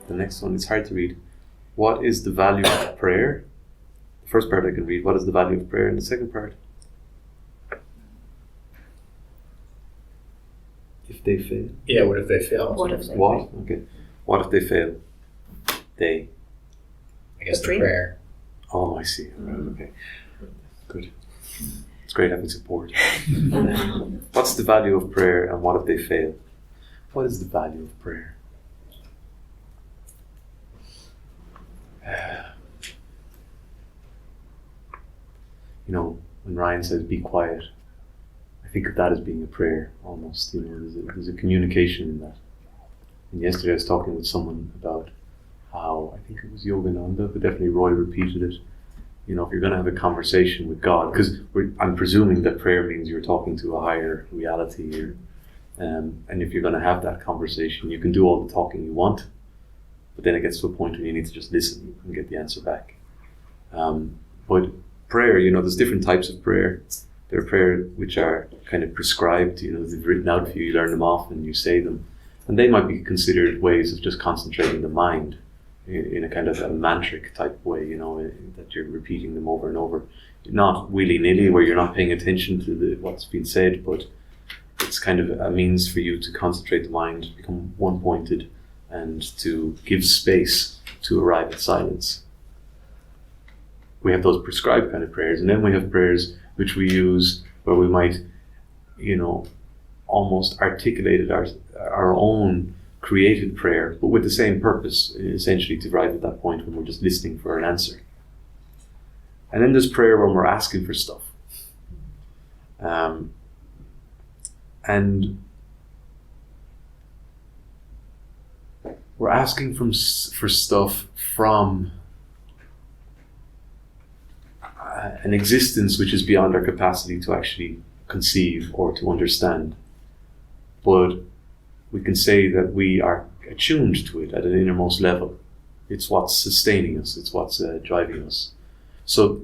The next one, it's hard to read. What is the value of prayer? The first part I can read. What is the value of prayer? And the second part, if they fail. Yeah, what if they fail? What if they What? Okay. What if they fail? They. I guess The the prayer. Oh, I see. Right, okay. Good. It's great having support. What's the value of prayer and what if they fail? What is the value of prayer? You know, when Ryan says be quiet, I think of that as being a prayer almost. You know, there's a communication in that. And yesterday I was talking with someone about how, I think it was Yogananda, but definitely Roy repeated it. You know, if you're going to have a conversation with God, because I'm presuming that prayer means you're talking to a higher reality here. And if you're going to have that conversation, you can do all the talking you want, but then it gets to a point where you need to just listen and get the answer back. But prayer, you know, there's different types of prayer. There are prayer which are kind of prescribed, you know, they've written out for you, you learn them off and you say them. And they might be considered ways of just concentrating the mind in a kind of a mantric type way, you know, that you're repeating them over and over. Not willy-nilly, where you're not paying attention to what's been said, but it's kind of a means for you to concentrate the mind, become one-pointed, and to give space to arrive at silence. We have those prescribed kind of prayers, and then we have prayers which we use where we might, you know, almost articulated our own created prayer, but with the same purpose, essentially to arrive at that point when we're just listening for an answer. And then there's prayer when we're asking for stuff. And we're asking for stuff from an existence which is beyond our capacity to actually conceive or to understand. But we can say that we are attuned to it at an innermost level. It's what's sustaining us, it's what's driving us. So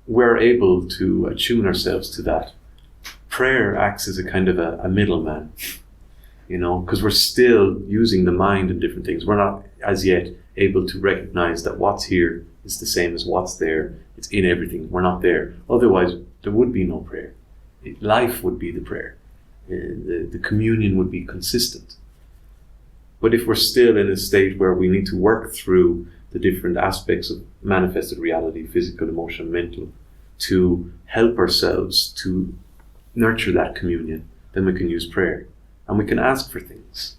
we're able to attune ourselves to that. Prayer acts as a kind of a middleman, you know, because we're still using the mind in different things. We're not as yet able to recognize that what's here is the same as what's there. It's in everything. We're not there. Otherwise, there would be no prayer. Life would be the prayer. The communion would be consistent. But if we're still in a state where we need to work through the different aspects of manifested reality, physical, emotional, mental, to help ourselves to nurture that communion, then we can use prayer. And we can ask for things.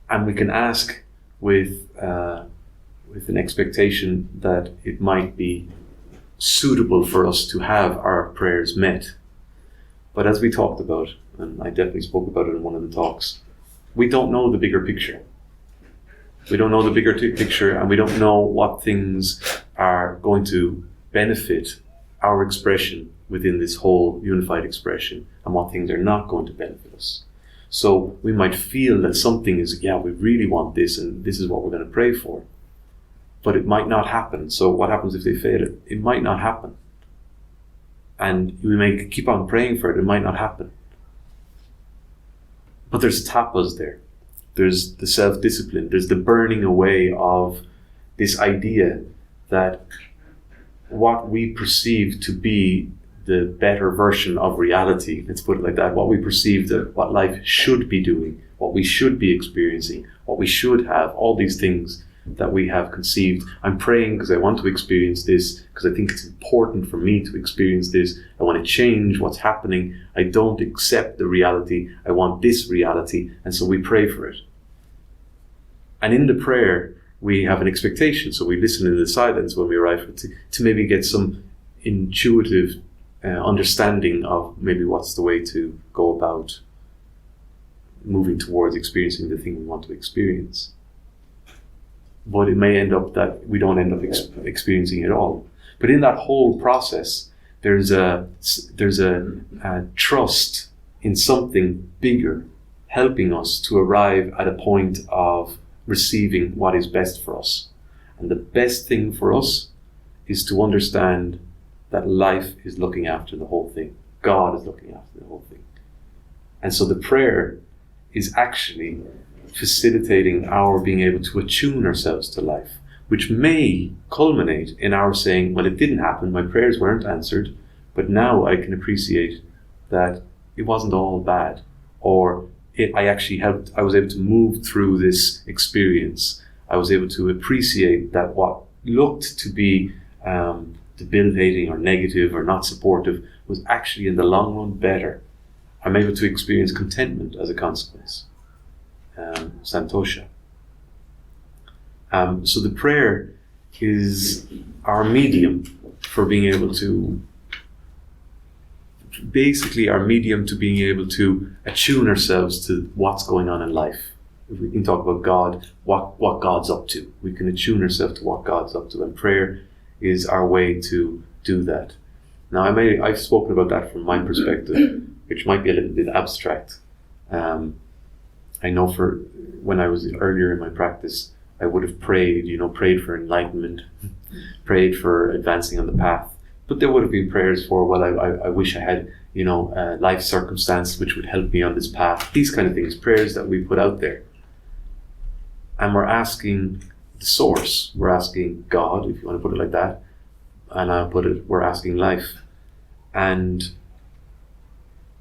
And we can ask with an expectation that it might be suitable for us to have our prayers met. But as we talked about, and I definitely spoke about it in one of the talks, we don't know the bigger picture. We don't know the bigger picture, and we don't know what things are going to benefit our expression within this whole unified expression, and what things are not going to benefit us. So we might feel that something is, yeah, we really want this, and this is what we're going to pray for. But it might not happen. So what happens if they fail it? It might not happen. And we may keep on praying for it. It might not happen. But there's tapas there. There's the self-discipline. There's the burning away of this idea that what we perceive to be the better version of reality, let's put it like that, what we perceive that what life should be doing, what we should be experiencing, what we should have, all these things that we have conceived. I'm praying because I want to experience this, because I think it's important for me to experience this. I want to change what's happening. I don't accept the reality. I want this reality. And so we pray for it. And in the prayer, we have an expectation. So we listen in the silence when we arrive to maybe get some intuitive understanding of maybe what's the way to go about moving towards experiencing the thing we want to experience. But it may end up that we don't end up experiencing it all. But in that whole process, there's a trust in something bigger, helping us to arrive at a point of receiving what is best for us. And the best thing for us is to understand that life is looking after the whole thing. God is looking after the whole thing. And so the prayer is actually facilitating our being able to attune ourselves to life, which may culminate in our saying, well, it didn't happen, my prayers weren't answered, but now I can appreciate that it wasn't all bad, or I was able to move through this experience. I was able to appreciate that what looked to be debilitating or negative or not supportive was actually in the long run better. I'm able to experience contentment as a consequence. Santosha. So the prayer is our medium for being able to, basically our medium to being able to attune ourselves to what's going on in life. If we can talk about God, what God's up to. We can attune ourselves to what God's up to, and prayer is our way to do that. Now I've spoken about that from my perspective, which might be a little bit abstract. I know for when I was earlier in my practice, I would have prayed for enlightenment, prayed for advancing on the path. But there would have been prayers for, well, I wish I had, a life circumstance which would help me on this path. These kind of things, prayers that we put out there. And we're asking the source. We're asking God, if you want to put it like that. And I'll put it, we're asking life. And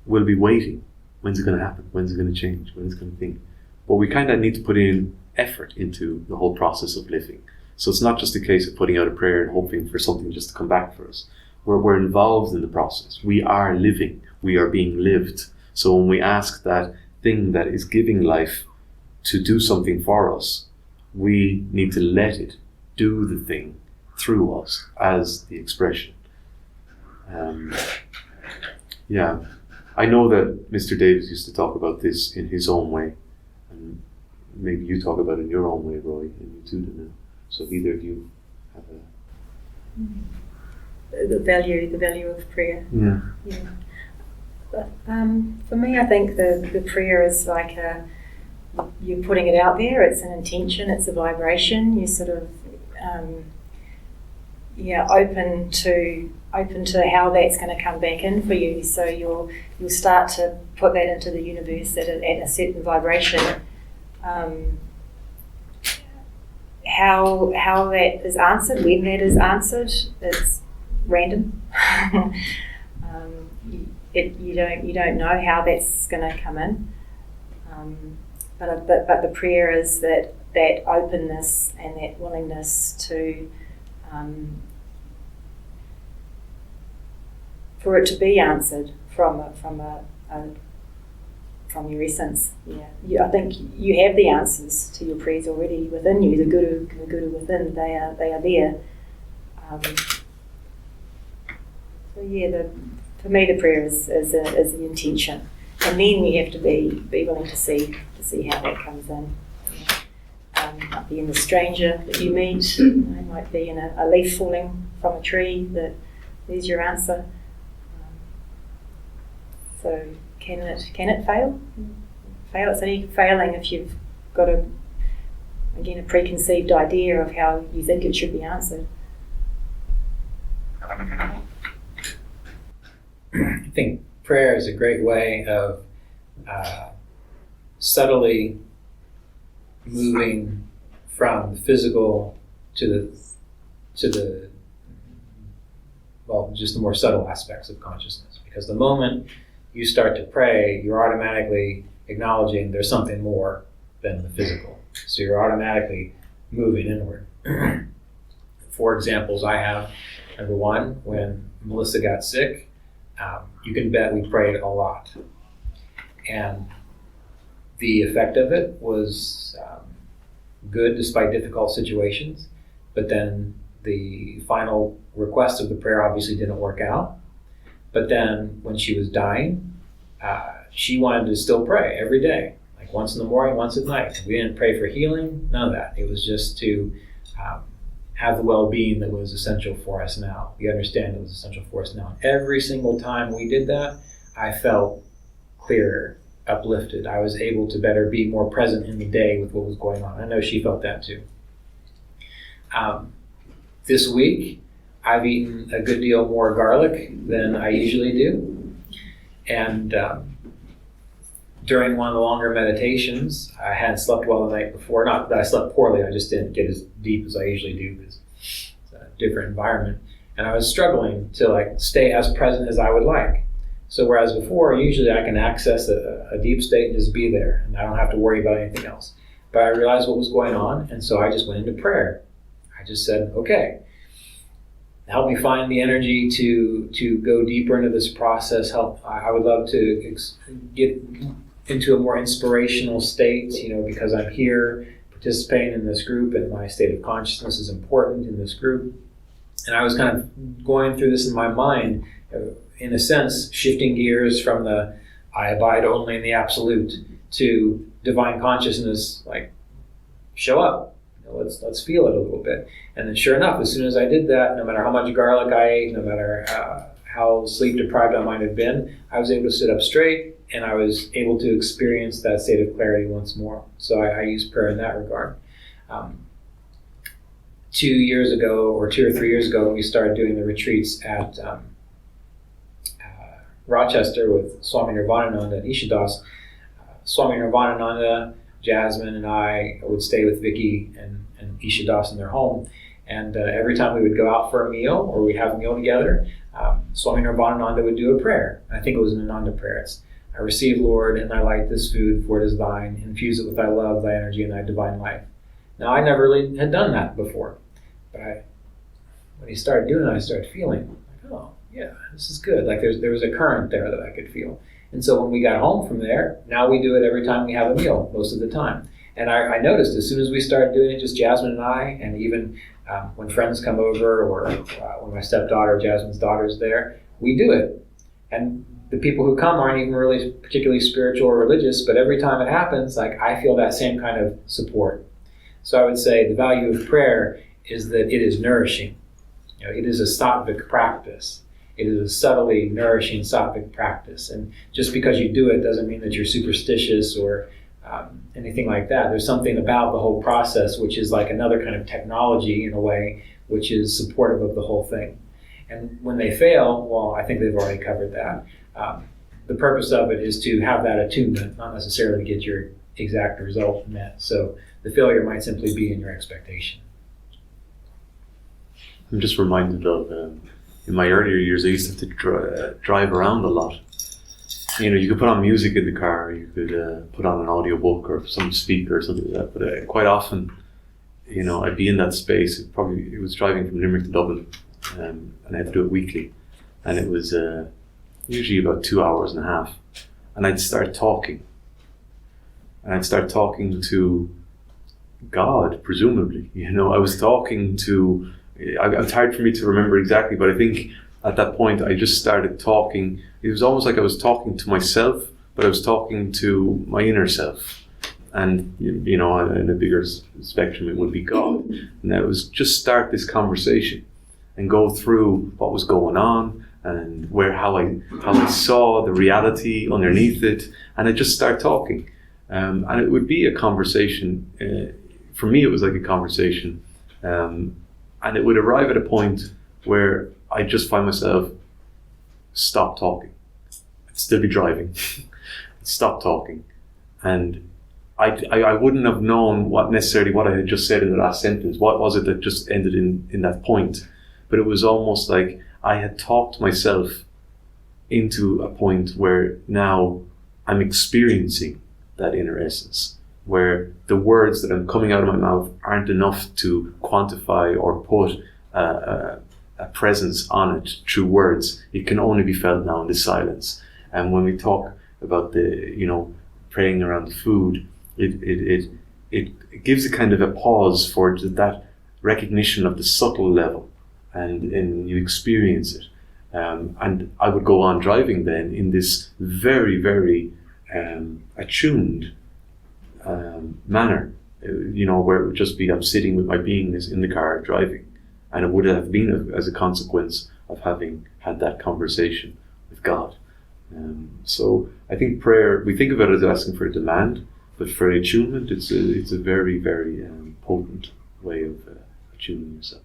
we'll be waiting. When's it going to happen? When's it going to change? When's it going to think? But we kind of need to put in effort into the whole process of living. So it's not just a case of putting out a prayer and hoping for something just to come back for us. We're involved in the process. We are living. We are being lived. So when we ask that thing that is giving life to do something for us, we need to let it do the thing through us as the expression. I know that Mr. Davis used to talk about this in his own way, and maybe you talk about it in your own way, Roy, and you too, Donelle. So either of you have the value of prayer. Yeah. But, for me, I think the prayer is like you're putting it out there. It's an intention. It's a vibration. You sort of open to how that's going to come back in for you. So you'll start to put that into the universe at a certain vibration. How that is answered, when that is answered, it's random. You don't know how that's going to come in. But the prayer is that openness and that willingness to for it to be answered from your essence. I think you have the answers to your prayers already within you. The guru within, they are there. For me, the prayer is the intention, and then you have to be willing to see how that comes in. It might be in the stranger that you meet. It might be in a leaf falling from a tree. There's your answer. So can it fail? It's only failing if you've got a preconceived idea of how you think it should be answered. I think prayer is a great way of subtly moving from the physical to the just the more subtle aspects of consciousness. Because the moment you start to pray, you're automatically acknowledging there's something more than the physical. So you're automatically moving inward. 4 examples I have. Number 1, when Melissa got sick, you can bet we prayed a lot. And the effect of it was good despite difficult situations. But then the final request of the prayer obviously didn't work out. But then when she was dying, she wanted to still pray every day, like once in the morning, once at night. We didn't pray for healing, none of that. It was just to have the well-being that was essential for us now. We understand it was essential for us now. And every single time we did that, I felt clearer, uplifted. I was able to better be more present in the day with what was going on. I know she felt that too. This week, I've eaten a good deal more garlic than I usually do. And during one of the longer meditations, I hadn't slept well the night before. Not that I slept poorly, I just didn't get as deep as I usually do because it's a different environment. And I was struggling to like stay as present as I would like. So whereas before, usually I can access a deep state and just be there, and I don't have to worry about anything else. But I realized what was going on, and so I just went into prayer. I just said, okay, help me find the energy to go deeper into this process. I would love to get into a more inspirational state, because I'm here participating in this group and my state of consciousness is important in this group. And I was kind of going through this in my mind, in a sense, shifting gears from the I abide only in the absolute to divine consciousness, like show up. Let's feel it a little bit. And then sure enough, as soon as I did that, no matter how much garlic I ate, no matter how sleep deprived I might have been, I was able to sit up straight and I was able to experience that state of clarity once more. So I use prayer in that regard. 2 years ago, or 2 or 3 years ago, we started doing the retreats at Rochester with Swami Nirvanananda and Ishadas. Swami Nirvanananda, Jasmine, and I would stay with Vicky and Ishadas in their home. And every time we would go out for a meal or we'd have a meal together, Swami Nirvanananda would do a prayer. I think it was an Ananda prayer. It's, I receive, Lord, and I light this food, for it is thine. Infuse it with thy love, thy energy, and thy divine life. Now, I never really had done that before. But when he started doing it, I started feeling like, oh, yeah, this is good. Like there was a current there that I could feel. And so when we got home from there, now we do it every time we have a meal, most of the time. And I noticed as soon as we started doing it, just Jasmine and I, and even when friends come over or when my stepdaughter, Jasmine's daughter's there, we do it. And the people who come aren't even really particularly spiritual or religious, but every time it happens, like I feel that same kind of support. So I would say the value of prayer is that it is nourishing. It is a sattvic practice. It is a subtly nourishing sattvic practice. And just because you do it doesn't mean that you're superstitious or anything like that. There's something about the whole process which is like another kind of technology in a way, which is supportive of the whole thing. And when they fail, well, I think they've already covered that. The purpose of it is to have that attunement, not necessarily get your exact result met. So the failure might simply be in your expectation. I'm just reminded of, in my earlier years, I used to have to drive around a lot. You could put on music in the car, you could put on an audiobook or some speaker or something like that, but quite often, I'd be in that space. It was driving from Limerick to Dublin, and I had to do it weekly. And it was usually about 2 hours and a half. And I'd start talking. And I'd start talking to God, presumably. I was talking to... It's hard for me to remember exactly, but I think at that point I just started talking. It was almost like I was talking to myself, but I was talking to my inner self. And, in a bigger spectrum, it would be God. And that was just start this conversation and go through what was going on and how I saw the reality underneath it. And I'd just start talking. And it would be a conversation. For me, it was like a conversation. And it would arrive at a point where I just find myself stop talking. I'd still be driving. Stop talking. And I wouldn't have known what I had just said in the last sentence. What was it that just ended in that point? But it was almost like I had talked myself into a point where now I'm experiencing that inner essence, where the words that are coming out of my mouth aren't enough to quantify or put a presence on it through words. It can only be felt now in the silence. And when we talk about praying around the food, it gives a kind of a pause for that recognition of the subtle level, and you experience it. And I would go on driving then in this very, very attuned manner, where it would just be I'm sitting with my beingness in the car driving, and it would have been as a consequence of having had that conversation with God. So I think prayer, we think of it as asking for a demand, but for attunement, it's a very, very potent way of attuning yourself.